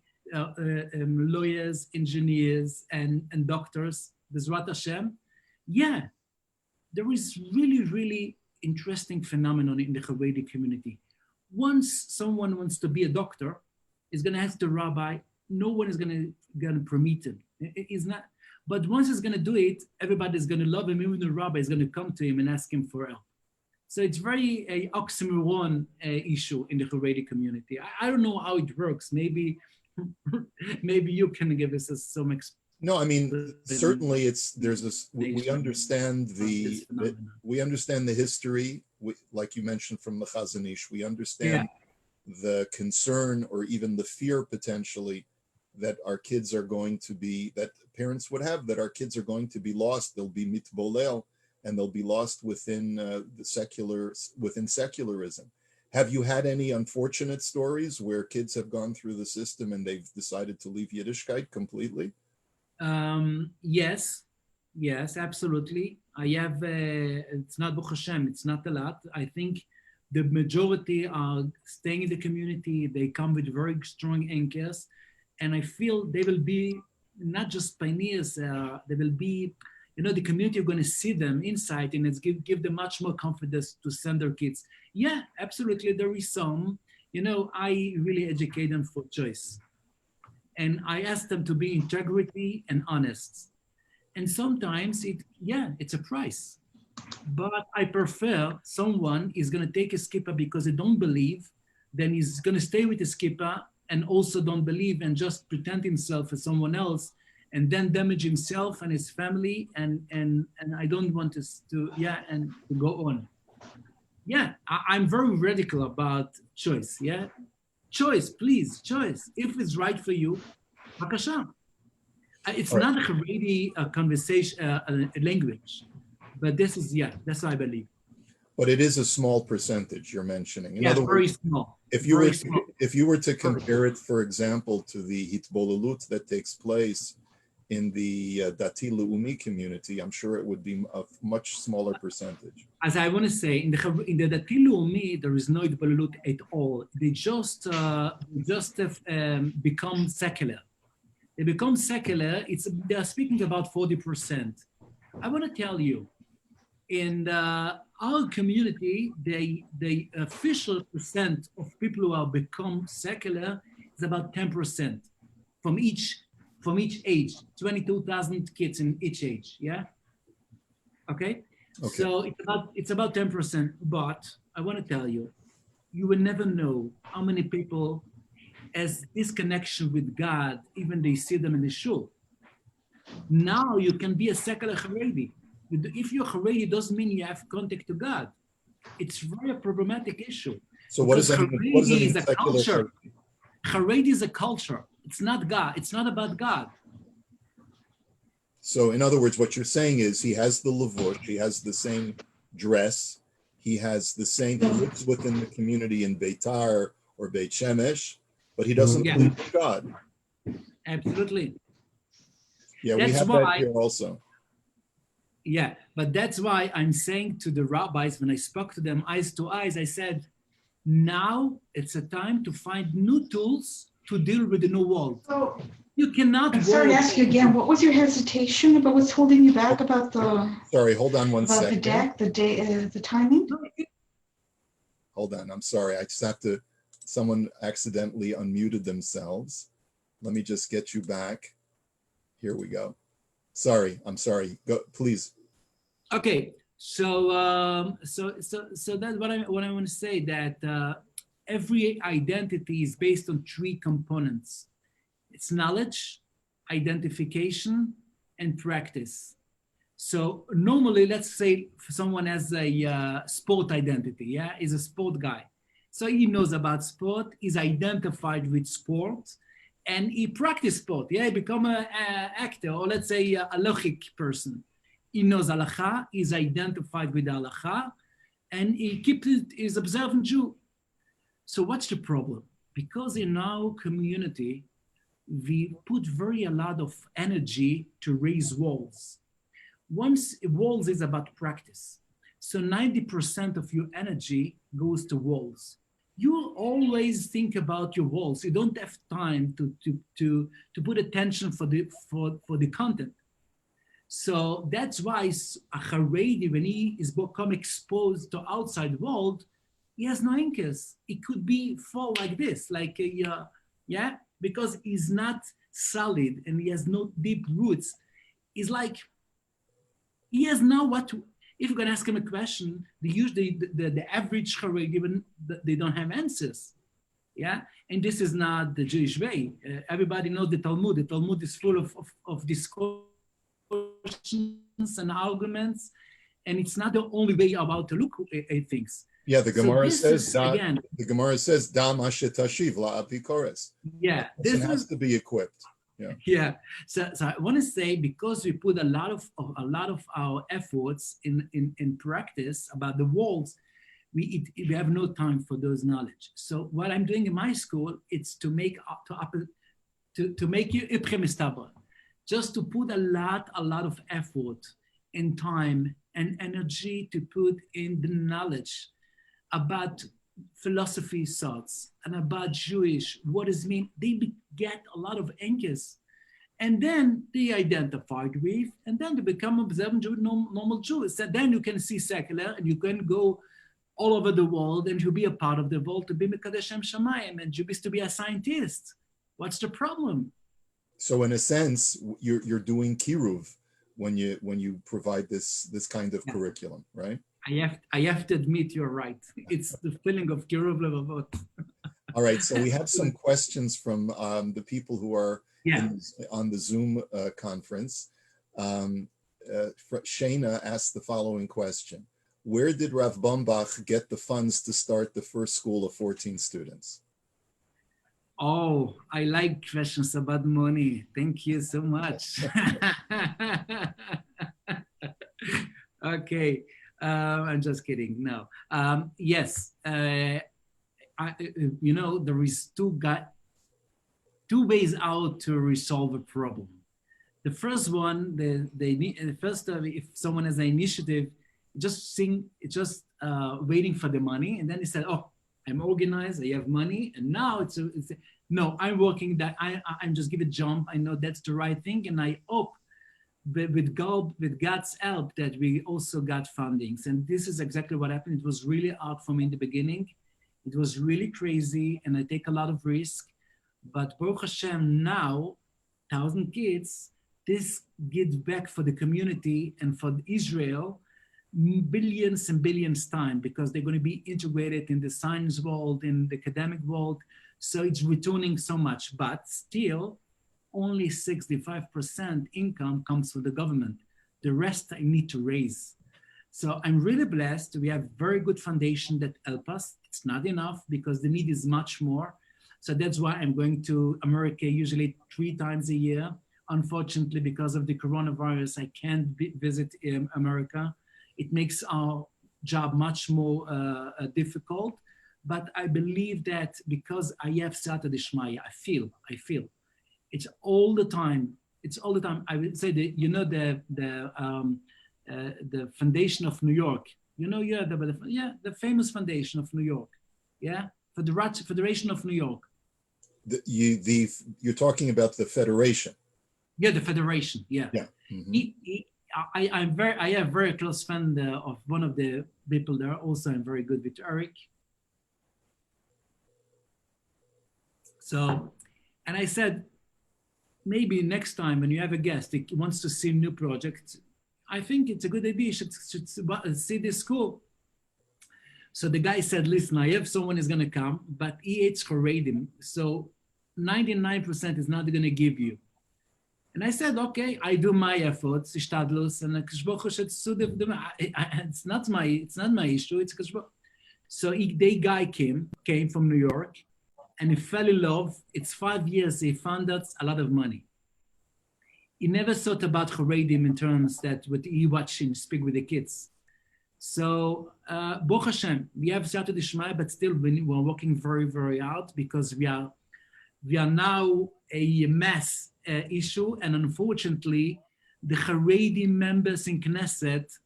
lawyers, engineers, and doctors. Bezrat Hashem. Yeah, there is really, really interesting phenomenon in the Haredi community. Once someone wants to be a doctor, is going to ask the rabbi. No one is going to permit him. It's not. But once he's going to do it, everybody's going to love him. Even the rabbi is going to come to him and ask him for help. So it's very a oxymoron issue in the Haredi community. I don't know how it works. Maybe you can give us some No, I mean, But, certainly there's this, we understand this phenomenon. we understand the history, like you mentioned from the Chazon Ish, we understand the concern or even the fear potentially that our kids are going to be, that parents would have, that our kids are going to be lost. They'll be mitbolel, and they'll be lost within within secularism. Have you had any unfortunate stories where kids have gone through the system and they've decided to leave Yiddishkeit completely? Yes, absolutely. I have, it's not Baruch Hashem, it's not a lot. I think the majority are staying in the community. They come with very strong anchors. And I feel they will be not just pioneers, they will be, the community are going to see them inside, and it's give them much more confidence to send their kids. Yeah, absolutely. There is some, I really educate them for choice. And I ask them to be integrity and honest. And sometimes it's a price. But I prefer someone is going to take a skipper because they don't believe, then he's going to stay with the skipper and also don't believe and just pretend himself as someone else and then damage himself and his family. And I don't want to go on. Yeah, I'm very radical about choice. Yeah, choice, please, choice. If it's right for you, bakasha. It's not a Haredi conversation, language, but this is, that's what I believe. But it is a small percentage you're mentioning. In other very words, small. If you were to compare it, for example, to the hitbolalut that takes place in the Dati Leumi community, I'm sure it would be a much smaller percentage. As I want to say, in the Dati Leumi, there is no hitbolalut at all. They just become secular. They become secular. They are speaking about 40%. I want to tell you, in our community, the official percent of people who are become secular is about 10% from each age, 22,000 kids in each age. Yeah. Okay. So it's about 10%. But I want to tell you, you will never know how many people has this connection with God, even they see them in the shul. Now you can be a secular Haredi. If you're Haredi, it doesn't mean you have contact to God. It's very problematic issue. So what does that mean? What does that mean? Is a culture. Haredi is a culture. It's not God. It's not about God. So in other words, what you're saying is he has the levush, he has the same dress, he lives within the community in Beitar or Beit Shemesh, but he doesn't believe in God. Absolutely. Yeah, we have that here also. Yeah, but that's why I'm saying to the rabbis, when I spoke to them eyes to eyes, I said, now it's a time to find new tools to deal with the new world. So, you cannot. I'm sorry to ask you again, what was your hesitation about what's holding you back about the... Sorry, hold on one second. About the deck, the day, the timing? Hold on, I'm sorry. I just have to, someone accidentally unmuted themselves. Let me just get you back. Here we go. Sorry, I'm sorry. Go, please. Okay, so that's what I want to say, that every identity is based on three components. It's knowledge, identification, and practice. So normally, let's say someone has a sport identity, he's a sport guy. So he knows about sport, he's identified with sport, and he practices sport, he become an actor, or let's say a halachic person. He knows halacha, he's identified with halacha, and he's observant Jew. So what's the problem? Because in our community, we put a lot of energy to raise walls. Once walls is about practice. So 90% of your energy goes to walls. You always think about your walls. You don't have time to put attention for the content. So that's why a Haredi, when he is become exposed to outside world, he has no anchors. It could fall like this, because he's not solid and he has no deep roots. He's like, he has no what to, if you're gonna ask him a question, usually the average Haredi, they don't have answers. Yeah, and this is not the Jewish way. Everybody knows the Talmud. The Talmud is full of discussions and arguments, and it's not the only way about to look at things. Yeah, the Gemara says again. The Gemara says Dam Asher Tashiv La'avi Kores. Yeah, this has to be equipped. Yeah. So I want to say, because we put a lot of our efforts in practice about the walls, we have no time for those knowledge. So what I'm doing in my school, it's to make you ipremistaba, just to put a lot of effort and time and energy to put in the knowledge about philosophy thoughts and about Jewish, what does it mean? They get a lot of anchors, and then they identified with, and then they become observant Jew, normal Jews. So then you can see secular, and you can go all over the world, and you'll be a part of the world to be Mekadesh Shem Shamayim, and you be to be a scientist. What's the problem? So in a sense, you're doing kiruv when you provide this kind of curriculum, right? I have to admit you're right. It's the feeling of kiruv levavot. All right, so we have some questions from the people who are on the Zoom conference. Shayna asked the following question: where did Rav Bombach get the funds to start the first school of 14 students? Oh, I like questions about money. Thank you so much. Okay, I'm just kidding. No, yes, there is two ways out to resolve a problem. The first one, if someone has an initiative, just waiting for the money, and then he said, "Oh, I'm organized, I have money, and now no, I'm working that I'm just give a jump. I know that's the right thing, and I hope with God's help that we also got fundings." And this is exactly what happened. It was really hard for me in the beginning. It was really crazy, and I take a lot of risk. But Baruch Hashem, now 1,000 kids, this gives back for the community and for Israel billions and billions time, because they're going to be integrated in the science world, in the academic world. So it's returning so much, but still only 65% income comes from the government. The rest I need to raise. So I'm really blessed. We have very good foundation that help us. It's not enough because the need is much more. So that's why I'm going to America usually 3 times a year. Unfortunately, because of the coronavirus, I can't visit America. It makes our job much more difficult. But I believe that because I have Sata Dishmaya, I feel. It's all the time. I would say that, the Foundation of New York. The famous Foundation of New York. Yeah, for the Federation of New York. You're talking about the Federation. Yeah, the Federation. Yeah. Mm-hmm. I have very close friend of one of the people there. Also, I'm very good with Eric. So, and I said, maybe next time when you have a guest that wants to see a new project, I think it's a good idea. You should see this school. So the guy said, listen, I have someone is going to come, but he hates Haredim. So 99% is not going to give you. And I said, okay, I do my efforts, and it's not my issue, it's So the guy came from New York, and he fell in love. It's 5 years, he found out a lot of money. He never thought about Haredim in terms that what he watching, speak with the kids. So, Baruch Hashem, we have Siyata D'Shmaya, but still we're working very, very hard because we are now a mass issue, and unfortunately, the Haredi members in Knesset,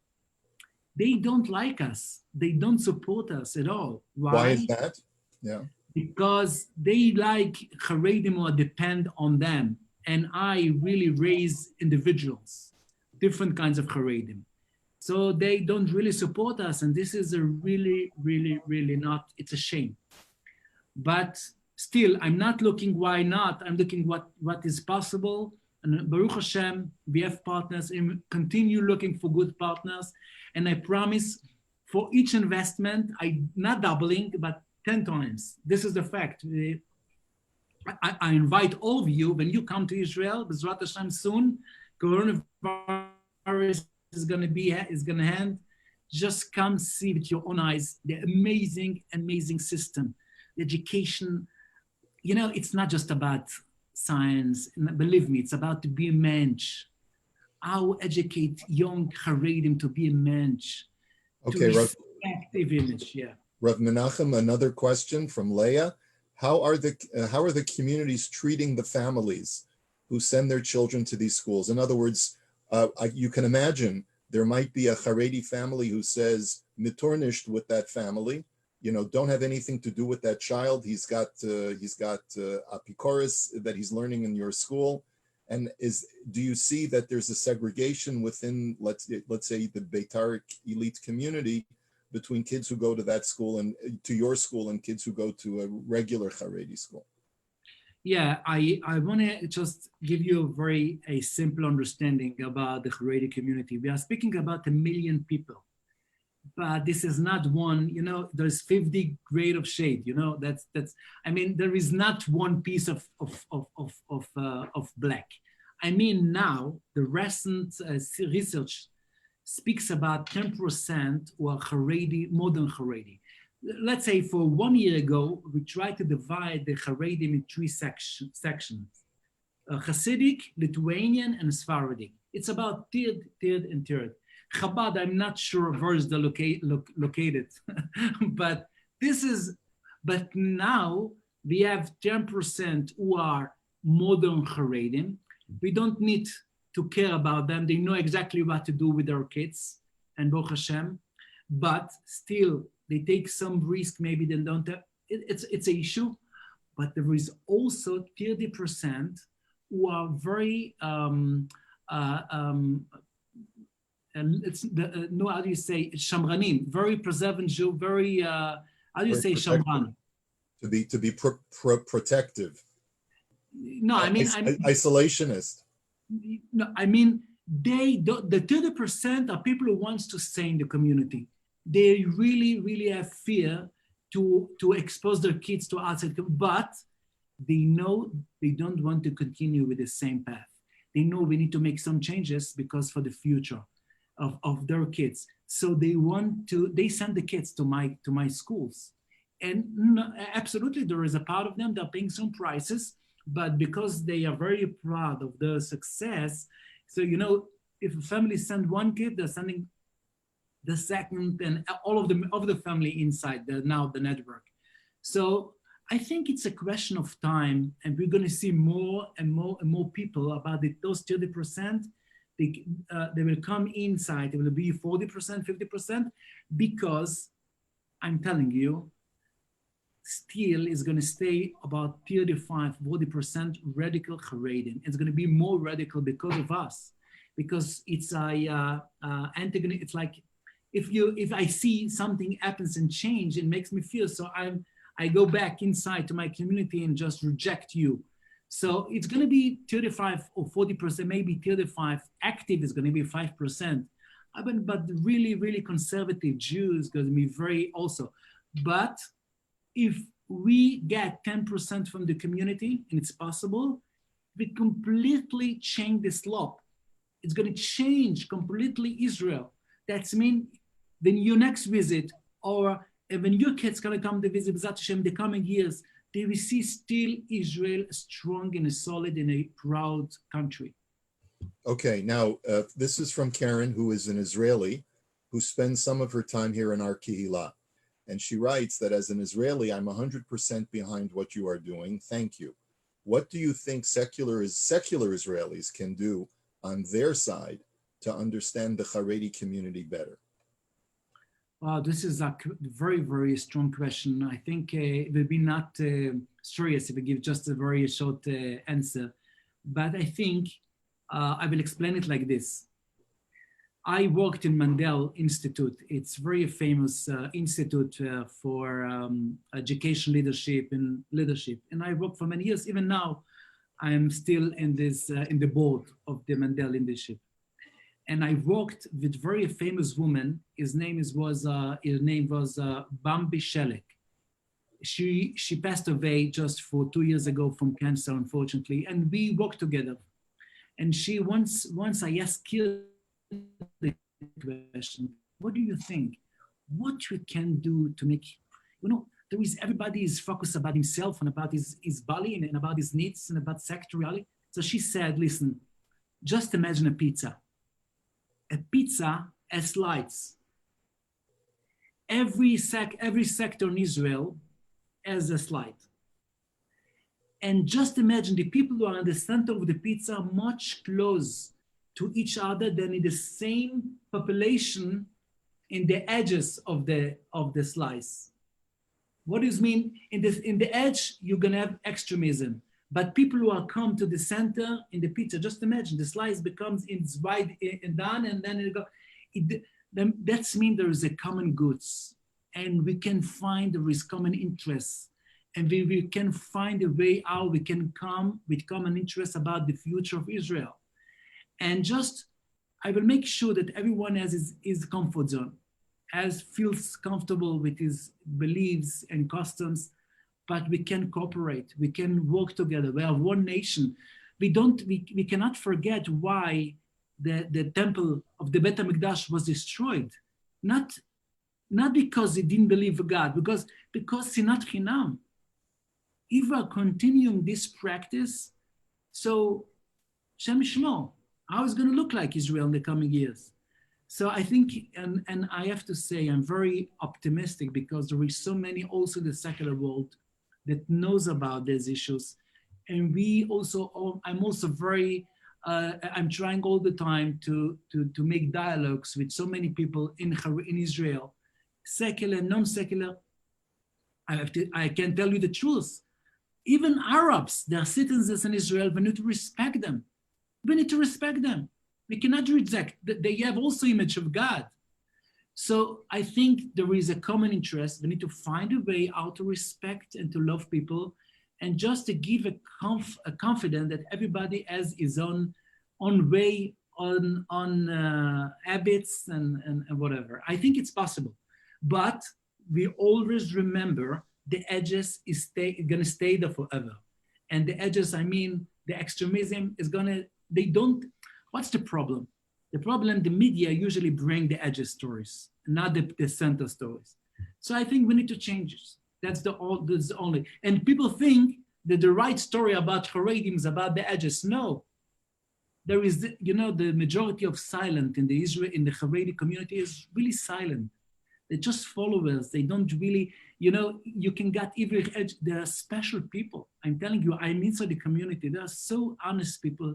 they don't like us. They don't support us at all. Why is that? Yeah. Because they like Haredim or depend on them, and I really raise individuals, different kinds of Haredim. So they don't really support us, and this is a really, really, really not, it's a shame. But still, I'm not looking why not, I'm looking what is possible. And Baruch Hashem, we have partners, and continue looking for good partners. And I promise for each investment, I'm not doubling, but 10 times. This is the fact. I invite all of you, when you come to Israel, B'ezrat Hashem soon, coronavirus is going to end. Just come see with your own eyes the amazing system, the education. You know, it's not just about science. Believe me, it's about to be a mensch. How educate young Haredim to be a mensch. Okay, Rav image, yeah. Rav Menachem, another question from Leah. How are the communities treating the families who send their children to these schools? In other words, you can imagine there might be a Haredi family who says, mitornished with that family, don't have anything to do with that child. He's got apikoris that he's learning in your school. And do you see that there's a segregation within, let's say, the Beitar elite community between kids who go to that school and to your school and kids who go to a regular Haredi school? Yeah, I want to just give you a simple understanding about the Haredi community. We are speaking about 1 million people, but this is not one. There's 50 grade of shade. There is not one piece of black. Now the recent research speaks about 10% who are Haredi, modern Haredi. Let's say for 1 year ago, we tried to divide the Haredim in 3 sections. Hasidic, Lithuanian, and Sephardic. It's about third, and third. Chabad, I'm not sure where is the located, but now we have 10% who are modern Haredim. We don't need to care about them. They know exactly what to do with their kids, and Baruch Hashem, but still, they take some risk, maybe they don't have, it's an issue, but there is also 30% who are very, how do you say, Shamranim, very preservant Jew, very, how do you say Shamran? To be protective. No, isolationist. No, the 30% are people who wants to stay in the community. They really have fear to expose their kids to outside, but they know they don't want to continue with the same path. They know we need to make some changes because for the future of their kids. So they send the kids to my schools. And absolutely, there is a part of them that are paying some prices, but because they are very proud of their success, so if a family send one kid, they're sending the second and all of the family inside the network. So I think it's a question of time, and we're going to see more and more people about those 30%. They will come inside. It will be 40%, 50%, because I'm telling you, still is going to stay about 35, 40% radical Haredim. It's going to be more radical because of us, because it's antagonist. It's like if I see something happens and change, it makes me feel so. I go back inside to my community and just reject you. So it's going to be 35 or 40%, maybe 35. Active is going to be 5%. But really conservative Jews going to be very also. But if we get 10% from the community, and it's possible, we completely change the slope. It's going to change completely Israel. That's mean when your next visit, or when your kids going to come to visit B'ezrat Hashem in the coming years, they will see still Israel strong and solid in a proud country. Okay, now this is from Karen, who is an Israeli, who spends some of her time here in our Kehillah. And she writes that as an Israeli, I'm 100% behind what you are doing. Thank you. What do you think secular Israelis can do on their side to understand the Haredi community better? Wow, this is a very strong question. I think it will be not serious if I give just a very short answer. But I think I will explain it like this. I worked in Mandel Institute. It's a very famous institute for education leadership. And I worked for many years. Even now, I'm still in the board of the Mandel leadership. And I worked with very famous woman. His name was Bambi Shelek. she passed away just for 2 years ago from cancer, unfortunately, and we worked together. And she once I asked her the question, what do you think? What we can do to make, everybody is focused about himself and about his body and about his needs and about sectoriality. So she said, listen, just imagine a pizza. A pizza has lights. Every sector in Israel has a slide. And just imagine the people who are in the center of the pizza are much closer to each other than in the same population in the edges of the slice. What does it mean? In the edge, you're gonna have extremism. But people who are come to the center in the pizza, just imagine the slice becomes it's wide and down, and then it go. That means there is a common goods, and we can find there is common interests, and we can find a way how we can come with common interests about the future of Israel. And just, I will make sure that everyone has his comfort zone, feels comfortable with his beliefs and customs, but we can cooperate, we can work together. We are one nation. We cannot forget why the temple of the Bet HaMikdash was destroyed. Not because it didn't believe in God, because sinat chinam. If we are continuing this practice, so Shem Yishmor, how is it going to look like Israel in the coming years? So I think, and I have to say, I'm very optimistic because there is so many also in the secular world that knows about these issues. And I'm also very, I'm trying all the time to make dialogues with so many people in Israel, secular, non-secular. I can tell you the truth. Even Arabs, they are citizens in Israel, we need to respect them. We need to respect them. We cannot reject. They have also image of God. So I think there is a common interest. We need to find a way how to respect and to love people, and just to give a confidence that everybody has his own way, on habits and whatever. I think it's possible, but we always remember the edges is gonna stay there forever. And the edges, I mean, the extremism is what's the problem? The problem, the media usually bring the edges stories, not the center stories. So I think we need to change it. That's the only. And people think that the right story about Haredim is about the edges. No. There is, the majority of silent in the Haredi community is really silent. They're just followers. They don't really, you can get every edge. There are special people. I'm telling you, I'm inside the community. There are so honest people.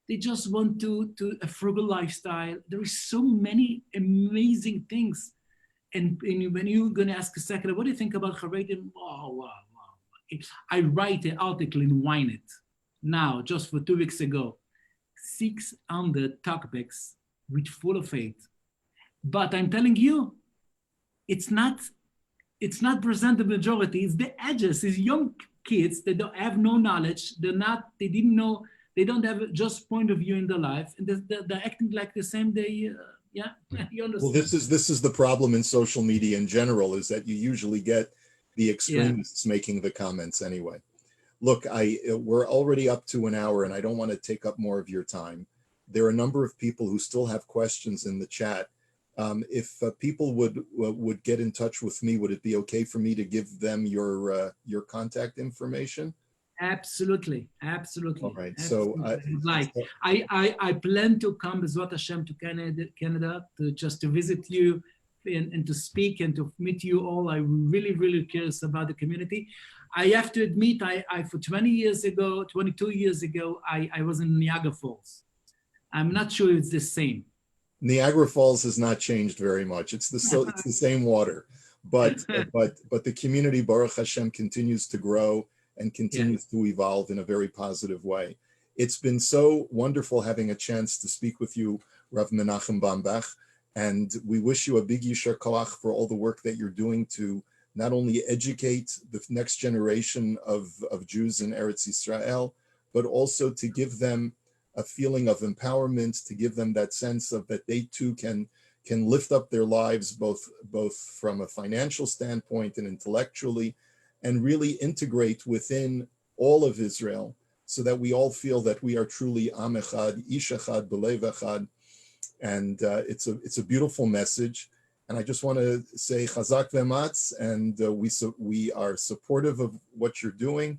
They just want to a frugal lifestyle. There is so many amazing things. And when you're going to ask a secular, what do you think about Haredim? Oh, wow. I write an article in Ynet now, just for 2 weeks ago, 600 talkbacks with full of faith. But I'm telling you, it's not present the majority, it's the edges, it's young kids that don't have no knowledge, they didn't know, they don't have just point of view in their life, and they're acting like the same day. Yeah, you understand. Well, this is the problem in social media in general, is that you usually get the extremists making the comments anyway. Look, we're already up to an hour, and I don't want to take up more of your time. There are a number of people who still have questions in the chat. If people would get in touch with me, would it be okay for me to give them your contact information? Absolutely. All right. Absolutely. So I plan to come B'ezrat Hashem to Canada to visit you and to speak and to meet you all. I'm really, really curious about the community. I have to admit, I for 22 years ago, I was in Niagara Falls. I'm not sure it's the same. Niagara Falls has not changed very much. It's the same water, but the community, Baruch Hashem, continues to grow and continues to evolve in a very positive way. It's been so wonderful having a chance to speak with you, Rav Menachem Bombach, and we wish you a big yisher koach for all the work that you're doing to not only educate the next generation of Jews in Eretz Yisrael, but also to give them a feeling of empowerment, to give them that sense of that they too can lift up their lives, both from a financial standpoint and intellectually, and really integrate within all of Israel, so that we all feel that we are truly Am Echad, Ish Echad, Belev Echad. And it's a beautiful message. And I just want to say Chazak Ve'ematz, and we are supportive of what you're doing,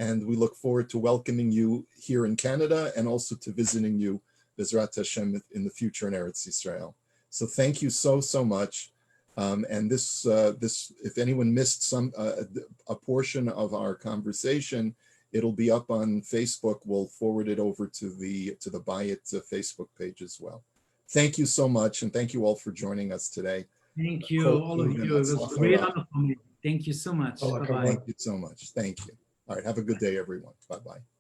and we look forward to welcoming you here in Canada and also to visiting you, Bezrat Hashem, in the future in Eretz Yisrael. So thank you so much. And this, if anyone missed a portion of our conversation, it'll be up on Facebook. We'll forward it over to the Bayit Facebook page as well. Thank you so much, and thank you all for joining us today. Thank you, all of you. It was a great honor for me. Thank you so much. Bye-bye. Thank you so much. Thank you. All right, have a good day, everyone. Bye-bye.